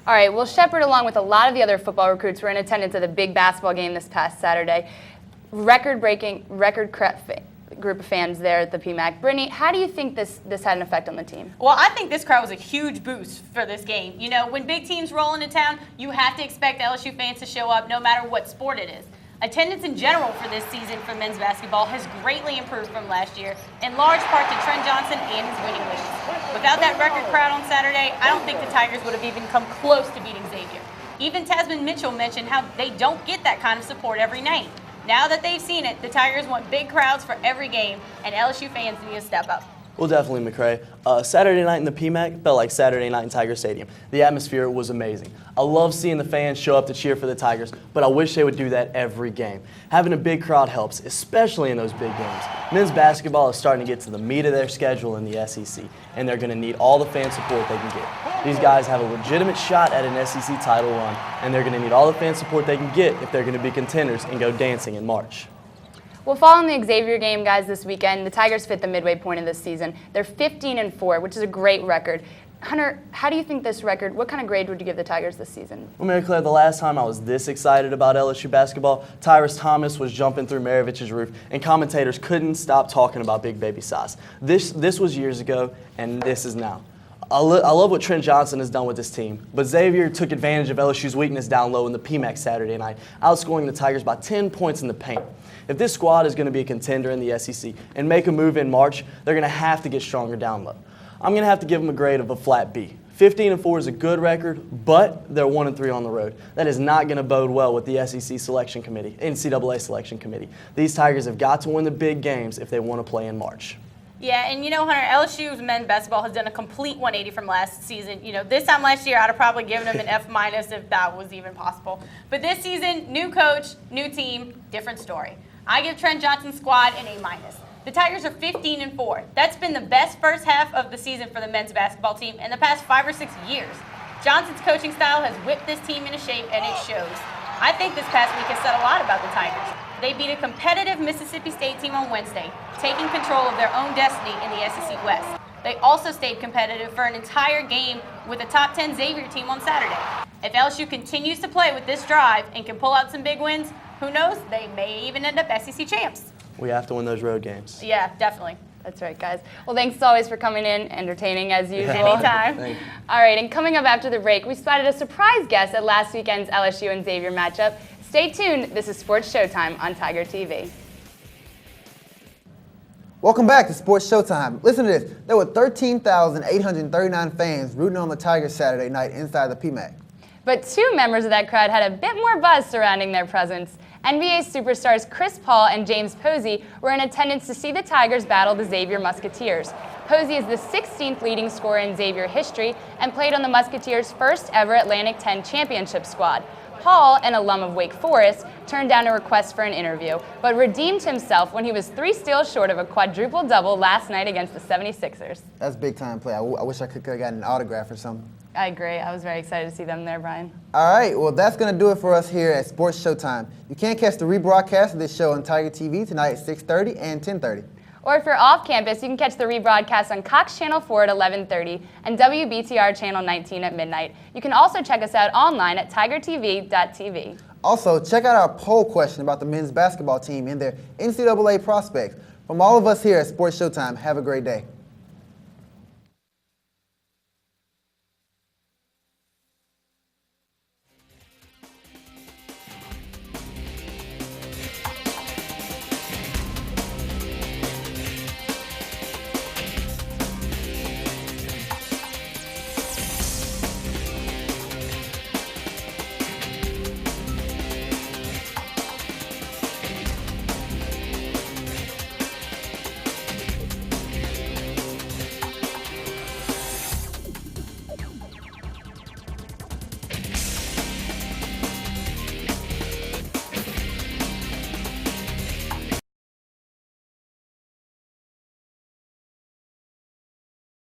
All right, well, Shepard, along with a lot of the other football recruits, were in attendance at the big basketball game this past Saturday. Record-breaking, group of fans there at the PMAC. Brittany, how do you think this had an effect on the team? Well, I think this crowd was a huge boost for this game. You know, when big teams roll into town, you have to expect LSU fans to show up no matter what sport it is. Attendance in general for this season for men's basketball has greatly improved from last year, in large part to Trent Johnson and his winning wishes. Without that record crowd on Saturday, I don't think the Tigers would have even come close to beating Xavier. Even Tasman Mitchell mentioned how they don't get that kind of support every night. Now that they've seen it, the Tigers want big crowds for every game, and LSU fans need to step up. Well, definitely, McCray. Saturday night in the PMAC felt like Saturday night in Tiger Stadium. The atmosphere was amazing. I love seeing the fans show up to cheer for the Tigers, but I wish they would do that every game. Having a big crowd helps, especially in those big games. Men's basketball is starting to get to the meat of their schedule in the SEC, and they're going to need all the fan support they can get. These guys have a legitimate shot at an SEC title run, and they're going to need all the fan support they can get if they're going to be contenders and go dancing in March. Well, following the Xavier game, guys, this weekend, the Tigers fit the midway point of this season. They're 15-4, which is a great record. Hunter, how do you think this record, what kind of grade would you give the Tigers this season? Well, Mary Claire, the last time I was this excited about LSU basketball, Tyrus Thomas was jumping through Maravich's roof, and commentators couldn't stop talking about Big Baby Sauce. This was years ago, and this is now. I love what Trent Johnson has done with this team, but Xavier took advantage of LSU's weakness down low in the PMAC Saturday night, outscoring the Tigers by 10 points in the paint. If this squad is going to be a contender in the SEC and make a move in March, they're going to have to get stronger down low. I'm going to have to give them a grade of a flat B. 15-4 is a good record, but they're 1-3 on the road. That is not going to bode well with the SEC selection committee, NCAA selection committee. These Tigers have got to win the big games if they want to play in March. Yeah, and you know, Hunter, LSU's men's basketball has done a complete 180 from last season. You know, this time last year, I'd have probably given them an F- if that was even possible. But this season, new coach, new team, different story. I give Trent Johnson's squad an A-. The Tigers are 15-4. That's been the best first half of the season for the men's basketball team in the past 5 or 6 years. Johnson's coaching style has whipped this team into shape, and it shows. I think this past week has said a lot about the Tigers. They beat a competitive Mississippi State team on Wednesday, taking control of their own destiny in the SEC West. They also stayed competitive for an entire game with a top 10 Xavier team on Saturday. If LSU continues to play with this drive and can pull out some big wins, who knows, they may even end up SEC champs. We have to win those road games. Yeah, definitely. That's right, guys. Well, thanks as always for coming in, entertaining as usual. Anytime. All right, and coming up after the break, we spotted a surprise guest at last weekend's LSU and Xavier matchup. Stay tuned. This is Sports Showtime on Tiger TV. Welcome back to Sports Showtime. Listen to this. There were 13,839 fans rooting on the Tigers Saturday night inside the PMAC. But two members of that crowd had a bit more buzz surrounding their presence. NBA superstars Chris Paul and James Posey were in attendance to see the Tigers battle the Xavier Musketeers. Posey is the 16th leading scorer in Xavier history and played on the Musketeers' first ever Atlantic 10 championship squad. Paul, an alum of Wake Forest, turned down a request for an interview, but redeemed himself when he was 3 steals short of a quadruple-double last night against the 76ers. That's big-time play. I wish I could have gotten an autograph or something. I agree. I was very excited to see them there, Brian. All right, well, that's going to do it for us here at Sports Showtime. You can catch the rebroadcast of this show on Tiger TV tonight at 6:30 and 10:30. Or if you're off campus, you can catch the rebroadcast on Cox Channel 4 at 11:30 and WBTR Channel 19 at midnight. You can also check us out online at tigertv.tv. Also, check out our poll question about the men's basketball team and their NCAA prospects. From all of us here at Sports Showtime, have a great day.